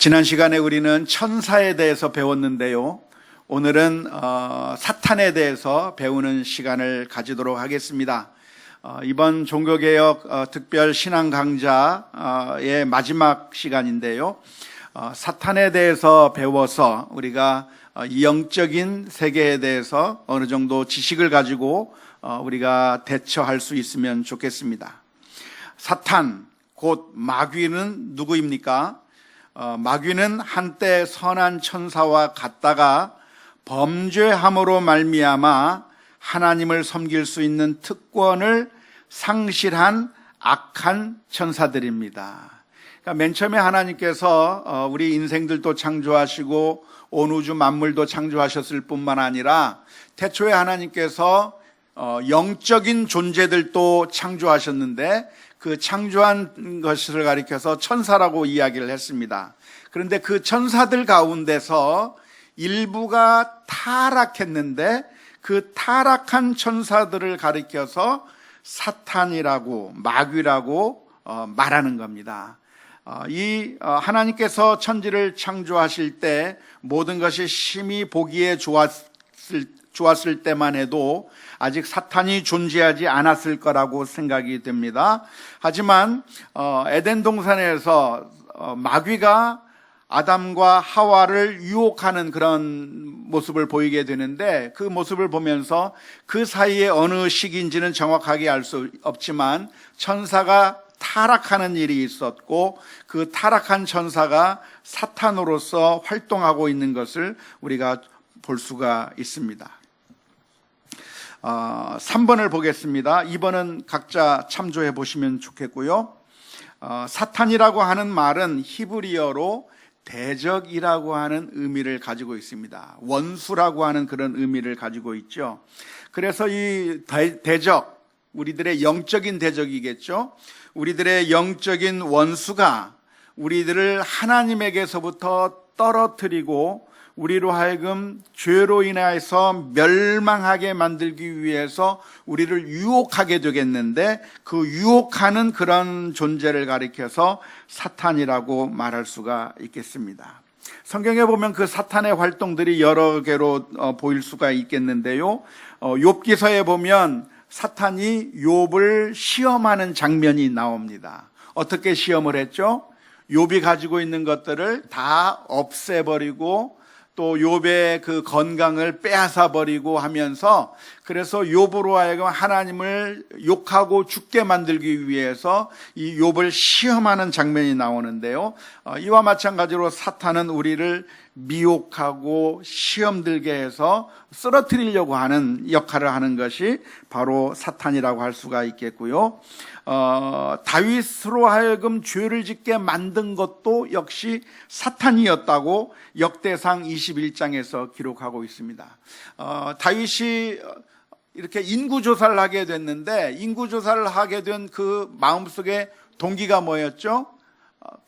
지난 시간에 우리는 천사에 대해서 배웠는데요. 오늘은 사탄에 대해서 배우는 시간을 가지도록 하겠습니다. 이번 종교개혁 특별 신앙 강좌의 마지막 시간인데요. 사탄에 대해서 배워서 우리가 이 영적인 세계에 대해서 어느 정도 지식을 가지고 우리가 대처할 수 있으면 좋겠습니다. 사탄, 곧 마귀는 누구입니까? 마귀는 한때 선한 천사와 같다가 범죄함으로 말미암아 하나님을 섬길 수 있는 특권을 상실한 악한 천사들입니다. 그러니까 맨 처음에 하나님께서 우리 인생들도 창조하시고 온 우주 만물도 창조하셨을 뿐만 아니라 태초에 하나님께서 영적인 존재들도 창조하셨는데 그 창조한 것을 가리켜서 천사라고 이야기를 했습니다. 그런데 그 천사들 가운데서 일부가 타락했는데 그 타락한 천사들을 가리켜서 사탄이라고 마귀라고 말하는 겁니다. 하나님께서 천지를 창조하실 때 모든 것이 심히 보기에 좋았을 때만 해도 아직 사탄이 존재하지 않았을 거라고 생각이 됩니다. 하지만 에덴 동산에서 마귀가 아담과 하와를 유혹하는 그런 모습을 보이게 되는데 그 모습을 보면서 그 사이에 어느 시기인지는 정확하게 알 수 없지만 천사가 타락하는 일이 있었고 그 타락한 천사가 사탄으로서 활동하고 있는 것을 우리가 볼 수가 있습니다. 3번을 보겠습니다. 2번은 각자 참조해 보시면 좋겠고요. 사탄이라고 하는 말은 히브리어로 대적이라고 하는 의미를 가지고 있습니다. 원수라고 하는 그런 의미를 가지고 있죠. 그래서 이 대적, 우리들의 영적인 대적이겠죠. 우리들의 영적인 원수가 우리들을 하나님에게서부터 떨어뜨리고 우리로 하여금 죄로 인해서 멸망하게 만들기 위해서 우리를 유혹하게 되겠는데 그 유혹하는 그런 존재를 가리켜서 사탄이라고 말할 수가 있겠습니다. 성경에 보면 그 사탄의 활동들이 여러 개로 보일 수가 있겠는데요. 욥기서에 보면 사탄이 욥을 시험하는 장면이 나옵니다. 어떻게 시험을 했죠? 욥이 가지고 있는 것들을 다 없애버리고 또 욥의 그 건강을 빼앗아 버리고 하면서 그래서 욥으로 하여금 하나님을 욕하고 죽게 만들기 위해서 이 욥을 시험하는 장면이 나오는데요. 이와 마찬가지로 사탄은 우리를 미혹하고 시험 들게 해서 쓰러뜨리려고 하는 역할을 하는 것이 바로 사탄이라고 할 수가 있겠고요. 다윗으로 하여금 죄를 짓게 만든 것도 역시 사탄이었다고 역대상 21장에서 기록하고 있습니다. 다윗이 이렇게 인구조사를 하게 됐는데 인구조사를 하게 된 그 마음속에 동기가 뭐였죠?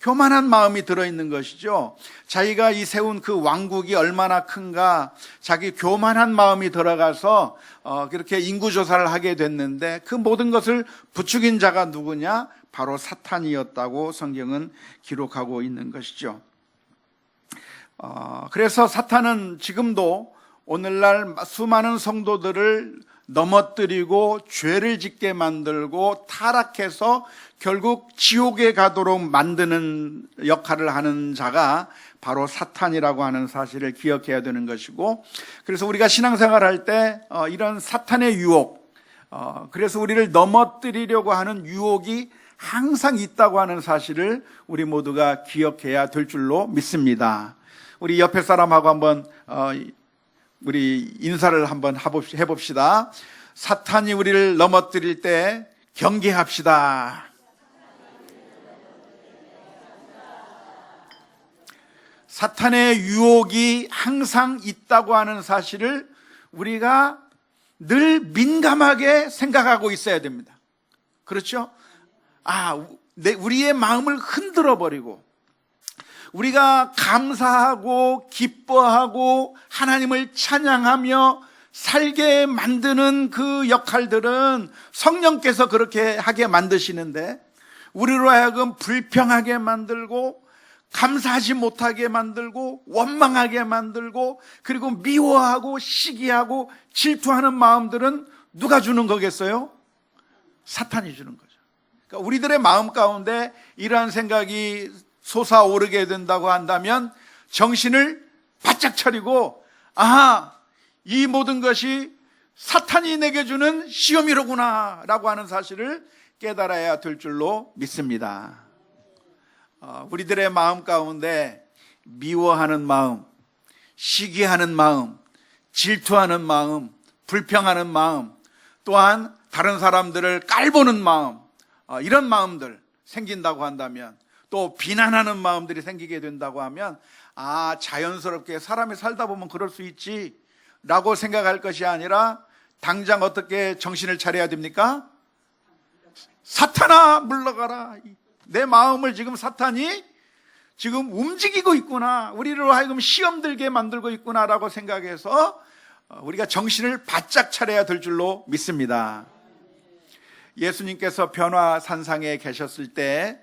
교만한 마음이 들어있는 것이죠. 자기가 이 세운 그 왕국이 얼마나 큰가 자기 교만한 마음이 들어가서 그렇게 인구조사를 하게 됐는데 그 모든 것을 부추긴 자가 누구냐? 바로 사탄이었다고 성경은 기록하고 있는 것이죠. 그래서 사탄은 지금도 오늘날 수많은 성도들을 넘어뜨리고 죄를 짓게 만들고 타락해서 결국 지옥에 가도록 만드는 역할을 하는 자가 바로 사탄이라고 하는 사실을 기억해야 되는 것이고 그래서 우리가 신앙생활 할 때 이런 사탄의 유혹 그래서 우리를 넘어뜨리려고 하는 유혹이 항상 있다고 하는 사실을 우리 모두가 기억해야 될 줄로 믿습니다. 우리 옆에 사람하고 한번 우리 인사를 한번 해봅시다. 사탄이 우리를 넘어뜨릴 때 경계합시다. 사탄의 유혹이 항상 있다고 하는 사실을 우리가 늘 민감하게 생각하고 있어야 됩니다. 그렇죠? 우리의 마음을 흔들어 버리고 우리가 감사하고 기뻐하고 하나님을 찬양하며 살게 만드는 그 역할들은 성령께서 그렇게 하게 만드시는데 우리로 하여금 불평하게 만들고 감사하지 못하게 만들고 원망하게 만들고 그리고 미워하고 시기하고 질투하는 마음들은 누가 주는 거겠어요? 사탄이 주는 거죠. 그러니까 우리들의 마음 가운데 이러한 생각이 솟아오르게 된다고 한다면 정신을 바짝 차리고, 아하, 이 모든 것이 사탄이 내게 주는 시험이로구나 라고 하는 사실을 깨달아야 될 줄로 믿습니다. 우리들의 마음 가운데 미워하는 마음, 시기하는 마음, 질투하는 마음, 불평하는 마음, 또한 다른 사람들을 깔보는 마음, 이런 마음들 생긴다고 한다면, 또 비난하는 마음들이 생기게 된다고 하면, 자연스럽게 사람이 살다 보면 그럴 수 있지 라고 생각할 것이 아니라 당장 어떻게 정신을 차려야 됩니까? 사탄아 물러가라. 내 마음을 지금 사탄이 지금 움직이고 있구나, 우리로 하여금 시험 들게 만들고 있구나 라고 생각해서 우리가 정신을 바짝 차려야 될 줄로 믿습니다. 예수님께서 변화산상에 계셨을 때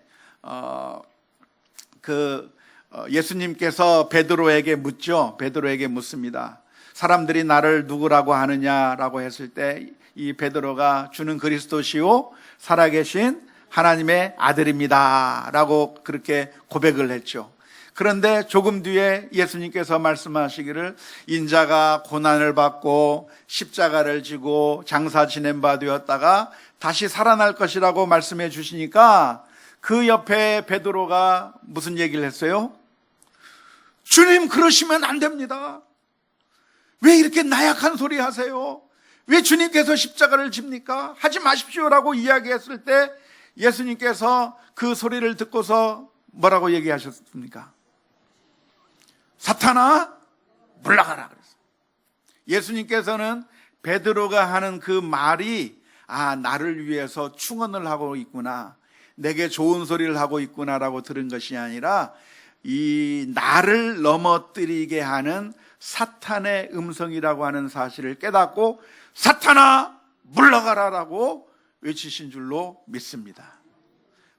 예수님께서 베드로에게 묻죠. 베드로에게 묻습니다. 사람들이 나를 누구라고 하느냐라고 했을 때 이 베드로가 주는 그리스도시요 살아계신 하나님의 아들입니다 라고 그렇게 고백을 했죠. 그런데 조금 뒤에 예수님께서 말씀하시기를 인자가 고난을 받고 십자가를 지고 장사 지낸 바 되었다가 다시 살아날 것이라고 말씀해 주시니까 그 옆에 베드로가 무슨 얘기를 했어요? 주님, 그러시면 안 됩니다. 왜 이렇게 나약한 소리 하세요? 왜 주님께서 십자가를 집니까? 하지 마십시오라고 이야기했을 때 예수님께서 그 소리를 듣고서 뭐라고 얘기하셨습니까? 사탄아 물러가라 그랬어요. 예수님께서는 베드로가 하는 그 말이 나를 위해서 충언을 하고 있구나, 내게 좋은 소리를 하고 있구나라고 들은 것이 아니라 이 나를 넘어뜨리게 하는 사탄의 음성이라고 하는 사실을 깨닫고 사탄아 물러가라라고 외치신 줄로 믿습니다.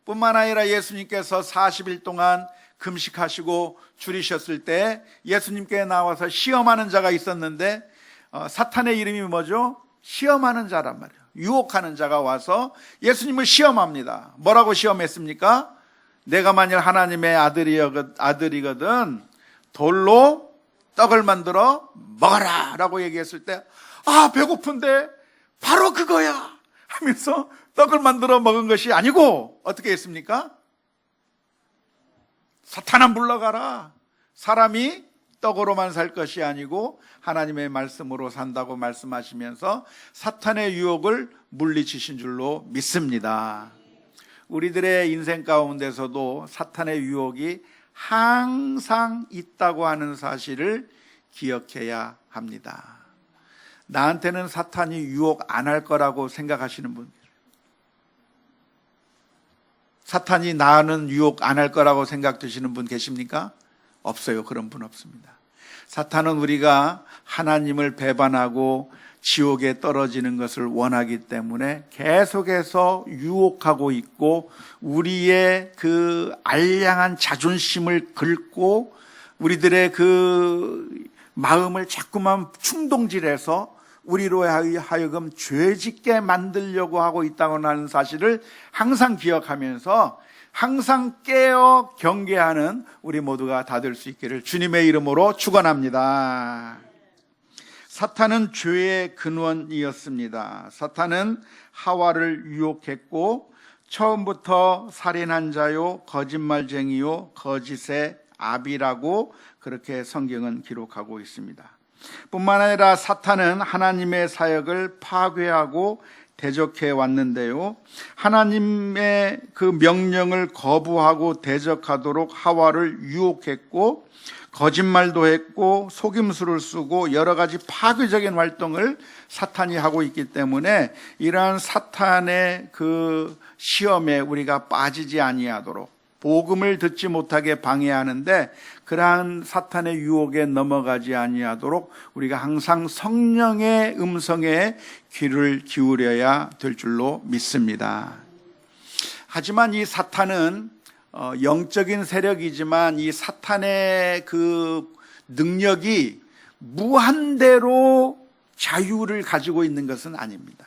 뿐만 아니라 예수님께서 40일 동안 금식하시고 줄이셨을 때 예수님께 나와서 시험하는 자가 있었는데 사탄의 이름이 뭐죠? 시험하는 자란 말이에요. 유혹하는 자가 와서 예수님을 시험합니다. 뭐라고 시험했습니까? 내가 만일 하나님의 아들이거든 돌로 떡을 만들어 먹어라 라고 얘기했을 때 배고픈데 바로 그거야 하면서 떡을 만들어 먹은 것이 아니고 어떻게 했습니까? 사탄아 물러가라, 사람이 떡으로만 살 것이 아니고 하나님의 말씀으로 산다고 말씀하시면서 사탄의 유혹을 물리치신 줄로 믿습니다. 우리들의 인생 가운데서도 사탄의 유혹이 항상 있다고 하는 사실을 기억해야 합니다. 나한테는 사탄이 유혹 안 할 거라고 생각하시는 분, 사탄이 나는 유혹 안 할 거라고 생각되시는 분 계십니까? 없어요. 그런 분 없습니다. 사탄은 우리가 하나님을 배반하고 지옥에 떨어지는 것을 원하기 때문에 계속해서 유혹하고 있고 우리의 그 알량한 자존심을 긁고 우리들의 그 마음을 자꾸만 충동질해서 우리로 하여금 죄짓게 만들려고 하고 있다고 하는 사실을 항상 기억하면서 항상 깨어 경계하는 우리 모두가 다 될 수 있기를 주님의 이름으로 축원합니다. 사탄은 죄의 근원이었습니다. 사탄은 하와를 유혹했고 처음부터 살인한 자요, 거짓말쟁이요, 거짓의 아비라고 그렇게 성경은 기록하고 있습니다. 뿐만 아니라 사탄은 하나님의 사역을 파괴하고 대적해 왔는데요, 하나님의 그 명령을 거부하고 대적하도록 하와를 유혹했고 거짓말도 했고 속임수를 쓰고 여러 가지 파괴적인 활동을 사탄이 하고 있기 때문에 이러한 사탄의 그 시험에 우리가 빠지지 아니하도록 복음을 듣지 못하게 방해하는데 그러한 사탄의 유혹에 넘어가지 아니하도록 우리가 항상 성령의 음성에 귀를 기울여야 될 줄로 믿습니다. 하지만 이 사탄은 영적인 세력이지만 이 사탄의 그 능력이 무한대로 자유를 가지고 있는 것은 아닙니다.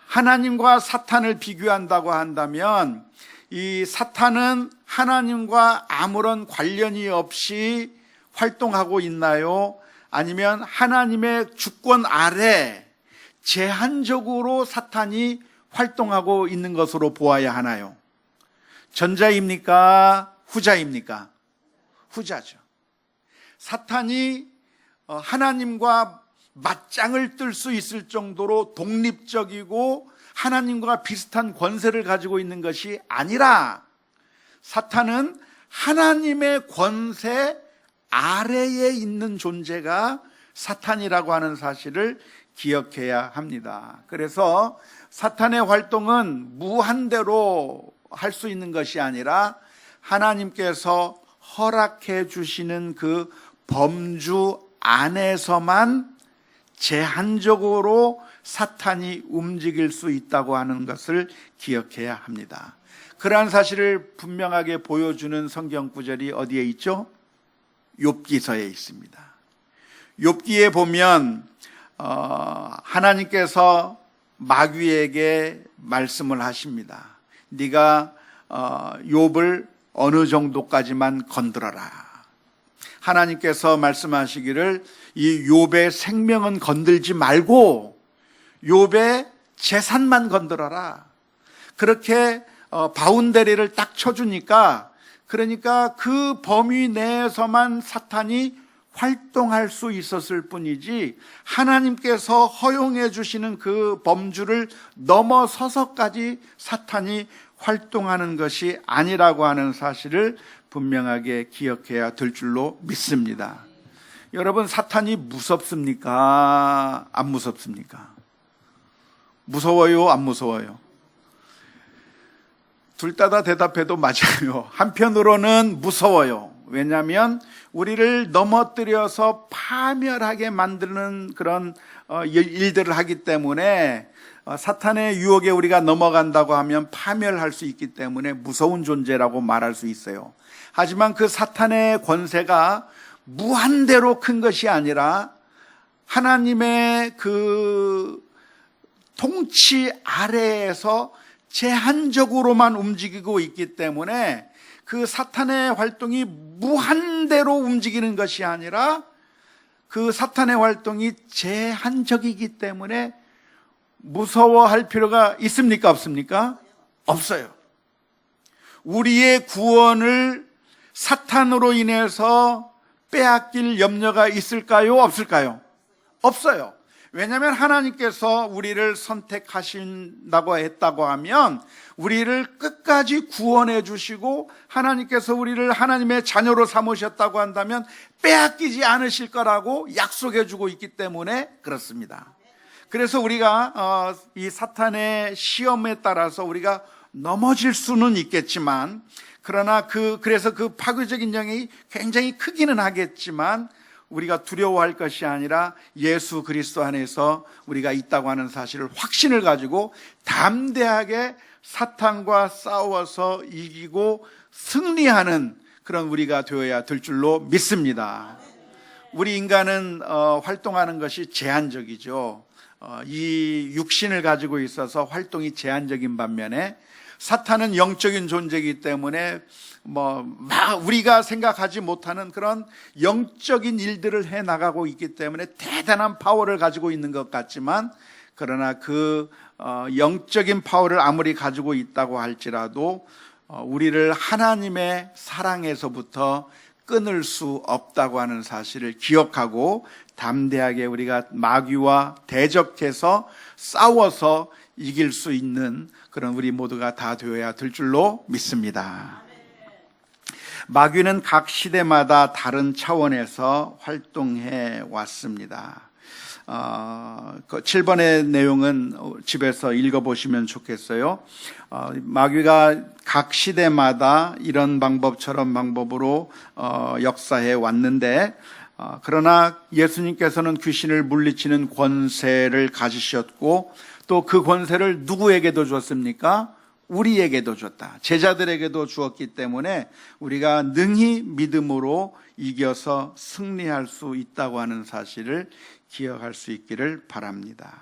하나님과 사탄을 비교한다고 한다면 이 사탄은 하나님과 아무런 관련이 없이 활동하고 있나요? 아니면 하나님의 주권 아래 제한적으로 사탄이 활동하고 있는 것으로 보아야 하나요? 전자입니까? 후자입니까? 후자죠. 사탄이 하나님과 맞짱을 뜰 수 있을 정도로 독립적이고 하나님과 비슷한 권세를 가지고 있는 것이 아니라 사탄은 하나님의 권세 아래에 있는 존재가 사탄이라고 하는 사실을 기억해야 합니다. 그래서 사탄의 활동은 무한대로 할 수 있는 것이 아니라 하나님께서 허락해 주시는 그 범주 안에서만 제한적으로 사탄이 움직일 수 있다고 하는 것을 기억해야 합니다. 그러한 사실을 분명하게 보여주는 성경 구절이 어디에 있죠? 욥기서에 있습니다. 욥기에 보면 하나님께서 마귀에게 말씀을 하십니다. 네가 욥을 어느 정도까지만 건드려라. 하나님께서 말씀하시기를 이 욥의 생명은 건들지 말고 욥의 재산만 건드려라. 그렇게 바운더리를 딱 쳐주니까, 그러니까 그 범위 내에서만 사탄이 활동할 수 있었을 뿐이지 하나님께서 허용해 주시는 그 범주를 넘어서서까지 사탄이 활동하는 것이 아니라고 하는 사실을 분명하게 기억해야 될 줄로 믿습니다. 여러분, 사탄이 무섭습니까? 안 무섭습니까? 무서워요? 안 무서워요? 둘 다 대답해도 맞아요. 한편으로는 무서워요. 왜냐하면 우리를 넘어뜨려서 파멸하게 만드는 그런 일들을 하기 때문에 사탄의 유혹에 우리가 넘어간다고 하면 파멸할 수 있기 때문에 무서운 존재라고 말할 수 있어요. 하지만 그 사탄의 권세가 무한대로 큰 것이 아니라 하나님의 그 통치 아래에서 제한적으로만 움직이고 있기 때문에 그 사탄의 활동이 무한대로 움직이는 것이 아니라 그 사탄의 활동이 제한적이기 때문에 무서워할 필요가 있습니까? 없습니까? 없어요. 우리의 구원을 사탄으로 인해서 빼앗길 염려가 있을까요? 없을까요? 없어요. 왜냐하면 하나님께서 우리를 선택하신다고 했다고 하면 우리를 끝까지 구원해 주시고 하나님께서 우리를 하나님의 자녀로 삼으셨다고 한다면 빼앗기지 않으실 거라고 약속해 주고 있기 때문에 그렇습니다. 그래서 우리가 이 사탄의 시험에 따라서 우리가 넘어질 수는 있겠지만, 그러나 그래서 그 파괴적인 영향이 굉장히 크기는 하겠지만 우리가 두려워할 것이 아니라 예수 그리스도 안에서 우리가 있다고 하는 사실을 확신을 가지고 담대하게 사탄과 싸워서 이기고 승리하는 그런 우리가 되어야 될 줄로 믿습니다. 우리 인간은 활동하는 것이 제한적이죠. 이 육신을 가지고 있어서 활동이 제한적인 반면에 사탄은 영적인 존재이기 때문에 우리가 생각하지 못하는 그런 영적인 일들을 해 나가고 있기 때문에 대단한 파워를 가지고 있는 것 같지만, 그러나 그 영적인 파워를 아무리 가지고 있다고 할지라도 우리를 하나님의 사랑에서부터 끊을 수 없다고 하는 사실을 기억하고 담대하게 우리가 마귀와 대적해서 싸워서 이길 수 있는 그런 우리 모두가 다 되어야 될 줄로 믿습니다. 마귀는 각 시대마다 다른 차원에서 활동해 왔습니다. 7번의 내용은 집에서 읽어보시면 좋겠어요. 마귀가 각 시대마다 이런 방법 저런 방법으로 역사해 왔는데, 그러나 예수님께서는 귀신을 물리치는 권세를 가지셨고 또 그 권세를 누구에게도 줬습니까? 우리에게도 줬다. 제자들에게도 주었기 때문에 우리가 능히 믿음으로 이겨서 승리할 수 있다고 하는 사실을 기억할 수 있기를 바랍니다.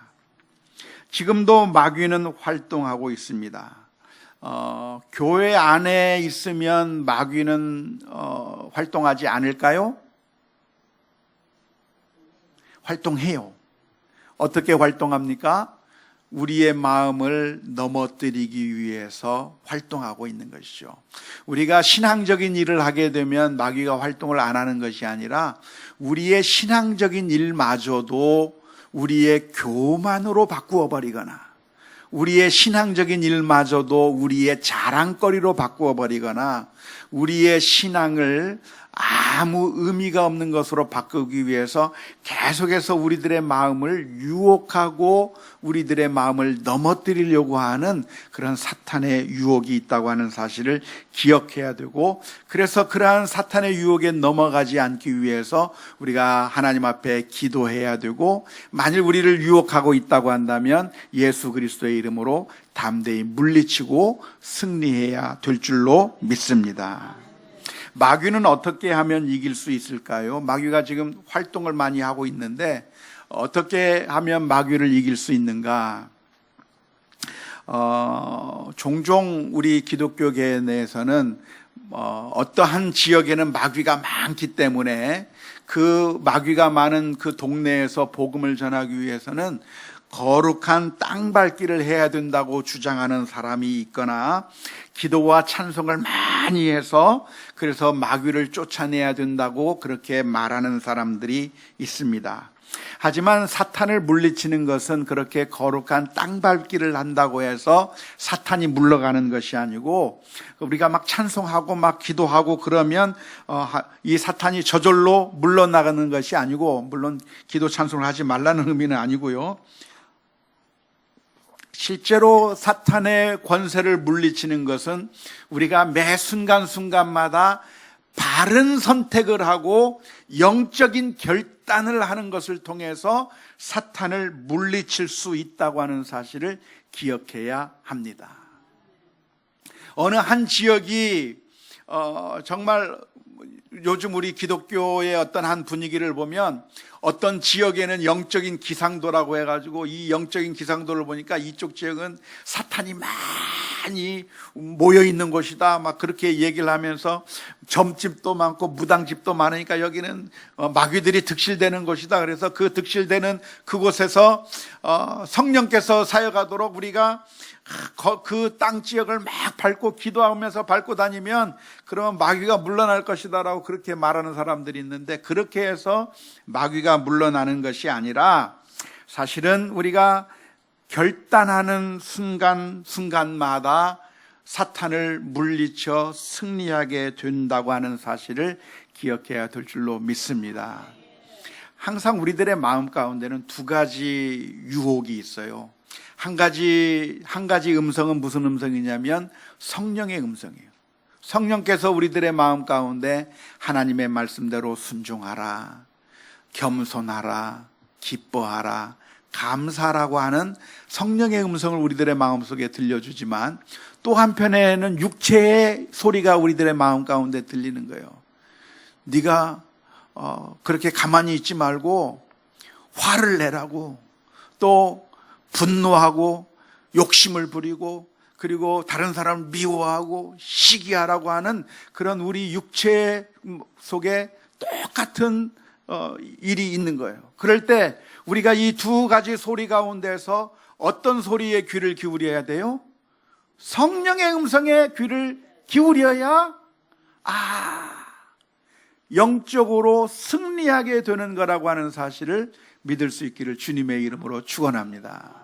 지금도 마귀는 활동하고 있습니다. 교회 안에 있으면 마귀는 활동하지 않을까요? 활동해요. 어떻게 활동합니까? 우리의 마음을 넘어뜨리기 위해서 활동하고 있는 것이죠. 우리가 신앙적인 일을 하게 되면 마귀가 활동을 안 하는 것이 아니라 우리의 신앙적인 일마저도 우리의 교만으로 바꾸어 버리거나 우리의 신앙적인 일마저도 우리의 자랑거리로 바꾸어 버리거나 우리의 신앙을 아무 의미가 없는 것으로 바꾸기 위해서 계속해서 우리들의 마음을 유혹하고 우리들의 마음을 넘어뜨리려고 하는 그런 사탄의 유혹이 있다고 하는 사실을 기억해야 되고, 그래서 그러한 사탄의 유혹에 넘어가지 않기 위해서 우리가 하나님 앞에 기도해야 되고, 만일 우리를 유혹하고 있다고 한다면 예수 그리스도의 이름으로 담대히 물리치고 승리해야 될 줄로 믿습니다. 마귀는 어떻게 하면 이길 수 있을까요? 마귀가 지금 활동을 많이 하고 있는데 어떻게 하면 마귀를 이길 수 있는가? 종종 우리 기독교계 내에서는 어떠한 지역에는 마귀가 많기 때문에 그 마귀가 많은 그 동네에서 복음을 전하기 위해서는 거룩한 땅밟기를 해야 된다고 주장하는 사람이 있거나, 기도와 찬송을 많이 해서 그래서 마귀를 쫓아내야 된다고 그렇게 말하는 사람들이 있습니다. 하지만 사탄을 물리치는 것은 그렇게 거룩한 땅밟기를 한다고 해서 사탄이 물러가는 것이 아니고, 우리가 막 찬송하고 막 기도하고 그러면 이 사탄이 저절로 물러나가는 것이 아니고, 물론 기도 찬송을 하지 말라는 의미는 아니고요, 실제로 사탄의 권세를 물리치는 것은 우리가 매 순간순간마다 바른 선택을 하고 영적인 결단을 하는 것을 통해서 사탄을 물리칠 수 있다고 하는 사실을 기억해야 합니다. 어느 한 지역이 정말 요즘 우리 기독교의 어떤 한 분위기를 보면 어떤 지역에는 영적인 기상도라고 해가지고 이 영적인 기상도를 보니까 이쪽 지역은 사탄이 많이 모여있는 곳이다 막 그렇게 얘기를 하면서 점집도 많고 무당집도 많으니까 여기는 마귀들이 득실되는 곳이다. 그래서 그 득실되는 그곳에서 성령께서 사역하도록 우리가 그 땅 지역을 막 밟고 기도하면서 밟고 다니면 그러면 마귀가 물러날 것이다라고 그렇게 말하는 사람들이 있는데, 그렇게 해서 마귀가 물러나는 것이 아니라 사실은 우리가 결단하는 순간마다 사탄을 물리쳐 승리하게 된다고 하는 사실을 기억해야 될 줄로 믿습니다. 항상 우리들의 마음 가운데는 두 가지 유혹이 있어요. 한 가지 음성은 무슨 음성이냐면 성령의 음성이에요. 성령께서 우리들의 마음 가운데 하나님의 말씀대로 순종하라, 겸손하라, 기뻐하라, 감사라고 하는 성령의 음성을 우리들의 마음속에 들려주지만, 또 한편에는 육체의 소리가 우리들의 마음 가운데 들리는 거예요. 네가 그렇게 가만히 있지 말고 화를 내라고, 또 분노하고 욕심을 부리고 그리고 다른 사람을 미워하고 시기하라고 하는 그런 우리 육체 속에 똑같은 일이 있는 거예요. 그럴 때 우리가 이 두 가지 소리 가운데서 어떤 소리에 귀를 기울여야 돼요? 성령의 음성에 귀를 기울여야 영적으로 승리하게 되는 거라고 하는 사실을 믿을 수 있기를 주님의 이름으로 축원합니다.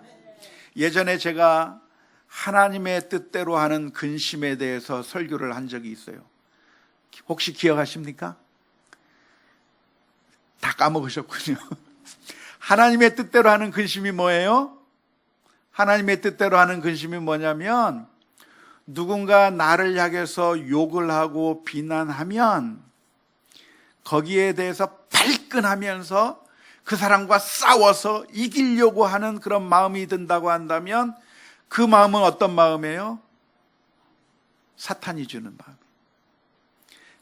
예전에 제가 하나님의 뜻대로 하는 근심에 대해서 설교를 한 적이 있어요. 혹시 기억하십니까? 다 까먹으셨군요. 하나님의 뜻대로 하는 근심이 뭐예요? 하나님의 뜻대로 하는 근심이 뭐냐면, 누군가 나를 향해서 욕을 하고 비난하면 거기에 대해서 발끈하면서 그 사람과 싸워서 이기려고 하는 그런 마음이 든다고 한다면, 그 마음은 어떤 마음이에요? 사탄이 주는 마음.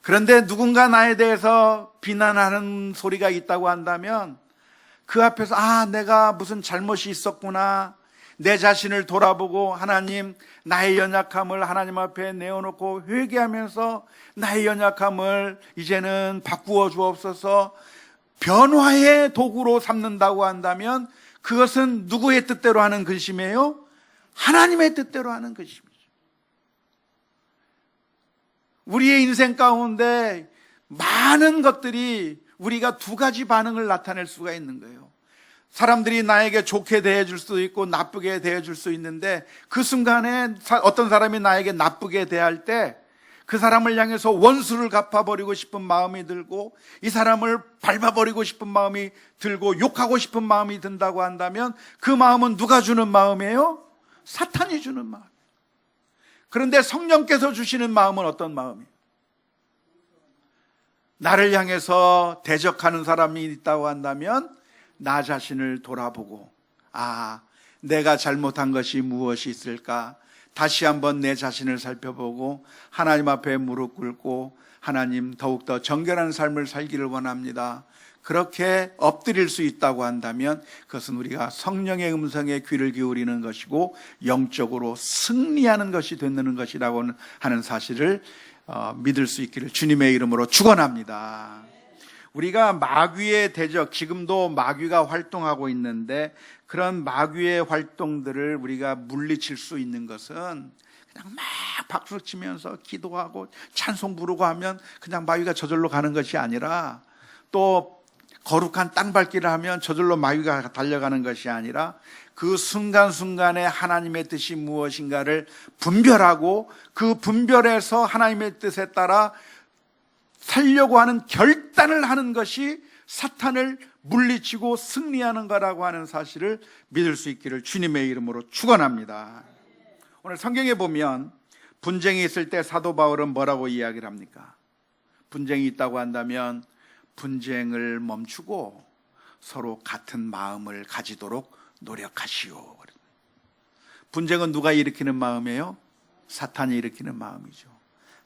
그런데 누군가 나에 대해서 비난하는 소리가 있다고 한다면 그 앞에서 내가 무슨 잘못이 있었구나, 내 자신을 돌아보고 하나님, 나의 연약함을 하나님 앞에 내어놓고 회개하면서 나의 연약함을 이제는 바꾸어 주옵소서, 변화의 도구로 삼는다고 한다면 그것은 누구의 뜻대로 하는 근심이에요? 하나님의 뜻대로 하는 근심이죠. 우리의 인생 가운데 많은 것들이 우리가 두 가지 반응을 나타낼 수가 있는 거예요. 사람들이 나에게 좋게 대해줄 수도 있고 나쁘게 대해줄 수 있는데, 그 순간에 어떤 사람이 나에게 나쁘게 대할 때 그 사람을 향해서 원수를 갚아버리고 싶은 마음이 들고, 이 사람을 밟아버리고 싶은 마음이 들고, 욕하고 싶은 마음이 든다고 한다면 그 마음은 누가 주는 마음이에요? 사탄이 주는 마음. 그런데 성령께서 주시는 마음은 어떤 마음이에요? 나를 향해서 대적하는 사람이 있다고 한다면 나 자신을 돌아보고, 내가 잘못한 것이 무엇이 있을까? 다시 한번 내 자신을 살펴보고 하나님 앞에 무릎 꿇고, 하나님, 더욱더 정결한 삶을 살기를 원합니다. 그렇게 엎드릴 수 있다고 한다면 그것은 우리가 성령의 음성에 귀를 기울이는 것이고 영적으로 승리하는 것이 되는 것이라고 하는 사실을 믿을 수 있기를 주님의 이름으로 축원합니다. 우리가 마귀의 대적, 지금도 마귀가 활동하고 있는데 그런 마귀의 활동들을 우리가 물리칠 수 있는 것은 그냥 막 박수 치면서 기도하고 찬송 부르고 하면 그냥 마귀가 저절로 가는 것이 아니라, 또 거룩한 땅 밟기를 하면 저절로 마귀가 달려가는 것이 아니라, 그 순간순간에 하나님의 뜻이 무엇인가를 분별하고 그 분별에서 하나님의 뜻에 따라 살려고 하는 결단을 하는 것이 사탄을 물리치고 승리하는 거라고 하는 사실을 믿을 수 있기를 주님의 이름으로 축원합니다. 오늘 성경에 보면 분쟁이 있을 때 사도 바울은 뭐라고 이야기를 합니까? 분쟁이 있다고 한다면 분쟁을 멈추고 서로 같은 마음을 가지도록 노력하시오. 분쟁은 누가 일으키는 마음이에요? 사탄이 일으키는 마음이죠.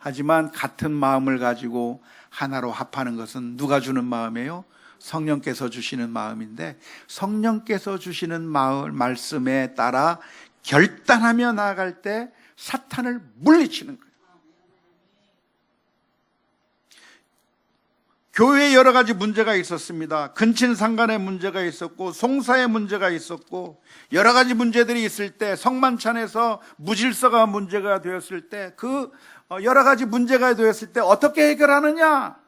하지만 같은 마음을 가지고 하나로 합하는 것은 누가 주는 마음이에요? 성령께서 주시는 마음인데, 성령께서 주시는 말씀에 따라 결단하며 나아갈 때 사탄을 물리치는 거예요. 교회에 여러 가지 문제가 있었습니다. 근친상간의 문제가 있었고 송사의 문제가 있었고 여러 가지 문제들이 있을 때, 성만찬에서 무질서가 문제가 되었을 때, 그 여러 가지 문제가 되었을 때 어떻게 해결하느냐?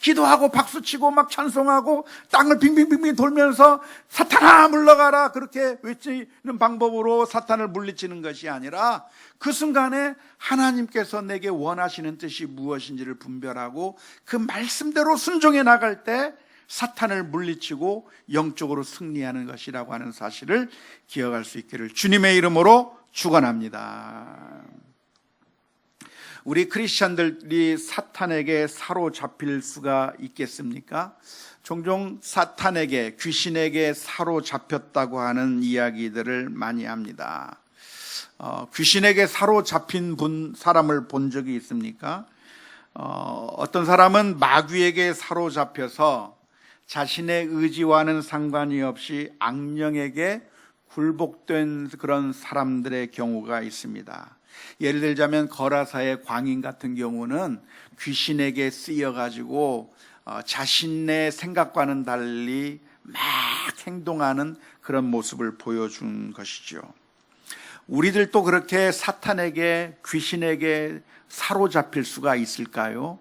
기도하고 박수치고 막 찬송하고 땅을 빙빙빙빙 돌면서 사탄아 물러가라, 그렇게 외치는 방법으로 사탄을 물리치는 것이 아니라, 그 순간에 하나님께서 내게 원하시는 뜻이 무엇인지를 분별하고 그 말씀대로 순종해 나갈 때 사탄을 물리치고 영적으로 승리하는 것이라고 하는 사실을 기억할 수 있기를 주님의 이름으로 축원합니다. 우리 크리스천들이 사탄에게 사로잡힐 수가 있겠습니까? 종종 사탄에게, 귀신에게 사로잡혔다고 하는 이야기들을 많이 합니다. 귀신에게 사로잡힌 사람을 본 적이 있습니까? 어떤 사람은 마귀에게 사로잡혀서 자신의 의지와는 상관이 없이 악령에게 굴복된 그런 사람들의 경우가 있습니다. 예를 들자면 거라사의 광인 같은 경우는 귀신에게 쓰여가지고 자신의 생각과는 달리 막 행동하는 그런 모습을 보여준 것이죠. 우리들도 그렇게 사탄에게, 귀신에게 사로잡힐 수가 있을까요?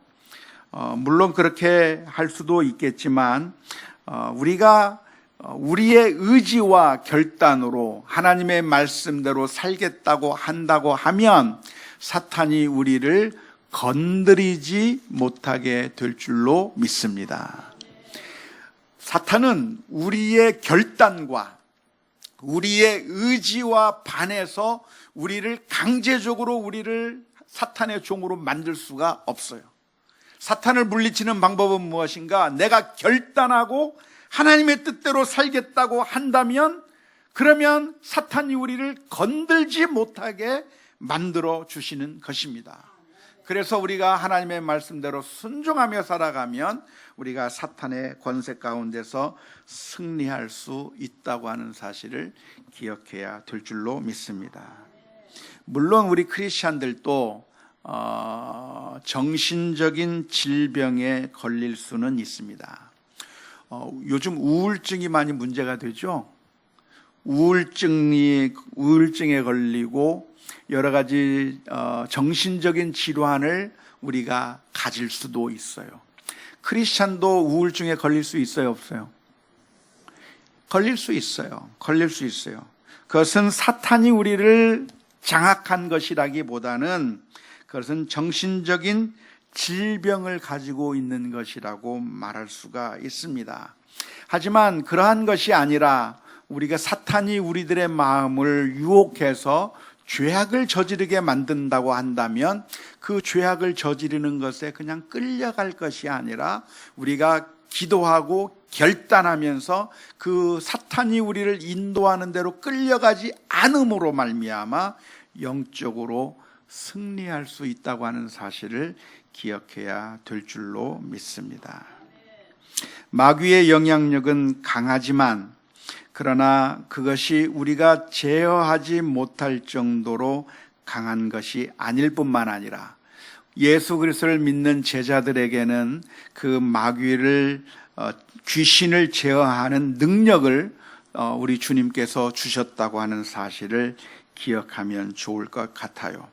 물론 그렇게 할 수도 있겠지만 우리가 우리의 의지와 결단으로 하나님의 말씀대로 살겠다고 한다고 하면 사탄이 우리를 건드리지 못하게 될 줄로 믿습니다. 사탄은 우리의 결단과 우리의 의지와 반해서 우리를 강제적으로 우리를 사탄의 종으로 만들 수가 없어요. 사탄을 물리치는 방법은 무엇인가? 내가 결단하고 하나님의 뜻대로 살겠다고 한다면, 그러면 사탄이 우리를 건들지 못하게 만들어 주시는 것입니다. 그래서 우리가 하나님의 말씀대로 순종하며 살아가면 우리가 사탄의 권세 가운데서 승리할 수 있다고 하는 사실을 기억해야 될 줄로 믿습니다. 물론 우리 크리스찬들도 정신적인 질병에 걸릴 수는 있습니다. 요즘 우울증이 많이 문제가 되죠. 우울증에 걸리고 여러 가지 정신적인 질환을 우리가 가질 수도 있어요. 크리스찬도 우울증에 걸릴 수 있어요, 없어요? 걸릴 수 있어요. 걸릴 수 있어요. 그것은 사탄이 우리를 장악한 것이라기보다는 그것은 정신적인 질병을 가지고 있는 것이라고 말할 수가 있습니다. 하지만 그러한 것이 아니라 우리가 사탄이 우리들의 마음을 유혹해서 죄악을 저지르게 만든다고 한다면 그 죄악을 저지르는 것에 그냥 끌려갈 것이 아니라 우리가 기도하고 결단하면서 그 사탄이 우리를 인도하는 대로 끌려가지 않음으로 말미암아 영적으로 승리할 수 있다고 하는 사실을 기억해야 될 줄로 믿습니다. 마귀의 영향력은 강하지만 그러나 그것이 우리가 제어하지 못할 정도로 강한 것이 아닐 뿐만 아니라 예수 그리스도를 믿는 제자들에게는 그 마귀를 귀신을 제어하는 능력을 우리 주님께서 주셨다고 하는 사실을 기억하면 좋을 것 같아요.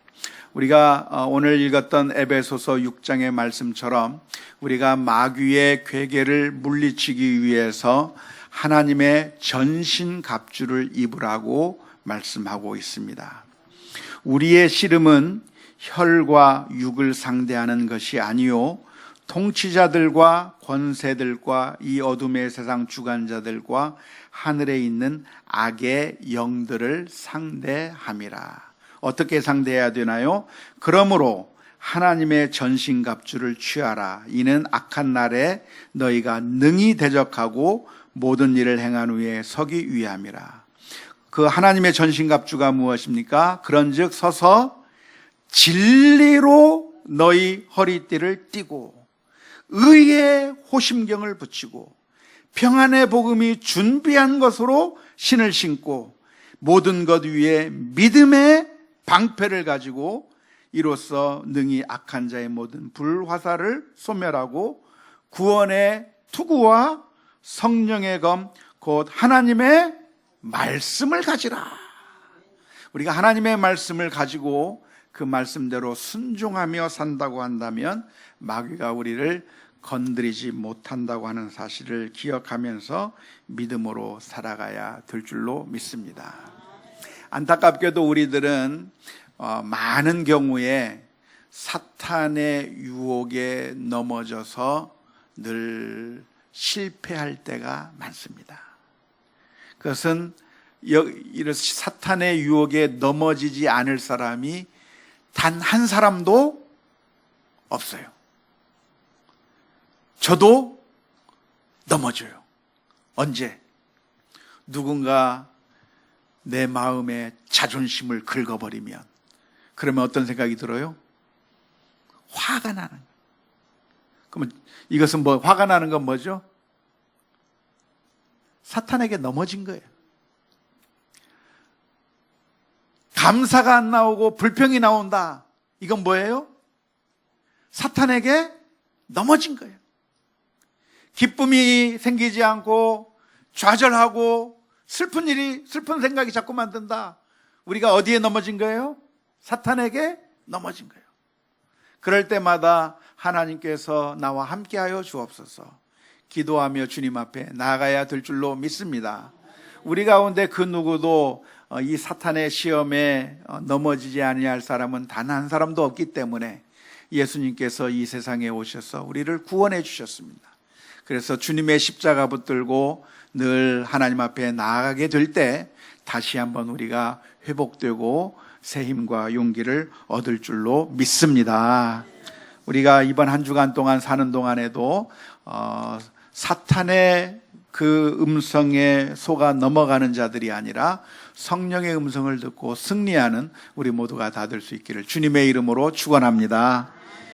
우리가 오늘 읽었던 에베소서 6장의 말씀처럼 우리가 마귀의 괴계를 물리치기 위해서 하나님의 전신갑주를 입으라고 말씀하고 있습니다. 우리의 씨름은 혈과 육을 상대하는 것이 아니요 통치자들과 권세들과 이 어둠의 세상 주관자들과 하늘에 있는 악의 영들을 상대함이라. 어떻게 상대해야 되나요? 그러므로 하나님의 전신갑주를 취하라. 이는 악한 날에 너희가 능히 대적하고 모든 일을 행한 후에 서기 위함이라. 그 하나님의 전신갑주가 무엇입니까? 그런즉 서서 진리로 너희 허리띠를 띠고 의의 호심경을 붙이고 평안의 복음이 준비한 것으로 신을 신고 모든 것 위에 믿음의 방패를 가지고 이로써 능히 악한 자의 모든 불화살을 소멸하고 구원의 투구와 성령의 검 곧 하나님의 말씀을 가지라. 우리가 하나님의 말씀을 가지고 그 말씀대로 순종하며 산다고 한다면 마귀가 우리를 건드리지 못한다고 하는 사실을 기억하면서 믿음으로 살아가야 될 줄로 믿습니다. 안타깝게도 우리들은 많은 경우에 사탄의 유혹에 넘어져서 늘 실패할 때가 많습니다. 그것은 이런 사탄의 유혹에 넘어지지 않을 사람이 단 한 사람도 없어요. 저도 넘어져요. 언제? 누군가 내 마음의 자존심을 긁어버리면, 그러면 어떤 생각이 들어요? 화가 나는. 그러면 이것은 화가 나는 건 뭐죠? 사탄에게 넘어진 거예요. 감사가 안 나오고 불평이 나온다. 이건 뭐예요? 사탄에게 넘어진 거예요. 기쁨이 생기지 않고 좌절하고 슬픈 생각이 자꾸 만든다. 우리가 어디에 넘어진 거예요? 사탄에게 넘어진 거예요. 그럴 때마다 하나님께서 나와 함께하여 주옵소서 기도하며 주님 앞에 나아가야 될 줄로 믿습니다. 우리 가운데 그 누구도 이 사탄의 시험에 넘어지지 아니할 사람은 단 한 사람도 없기 때문에 예수님께서 이 세상에 오셔서 우리를 구원해 주셨습니다. 그래서 주님의 십자가 붙들고 늘 하나님 앞에 나아가게 될 때 다시 한번 우리가 회복되고 새 힘과 용기를 얻을 줄로 믿습니다. 우리가 이번 한 주간 동안 사는 동안에도 사탄의 그 음성에 속아 넘어가는 자들이 아니라 성령의 음성을 듣고 승리하는 우리 모두가 다 될 수 있기를 주님의 이름으로 축원합니다.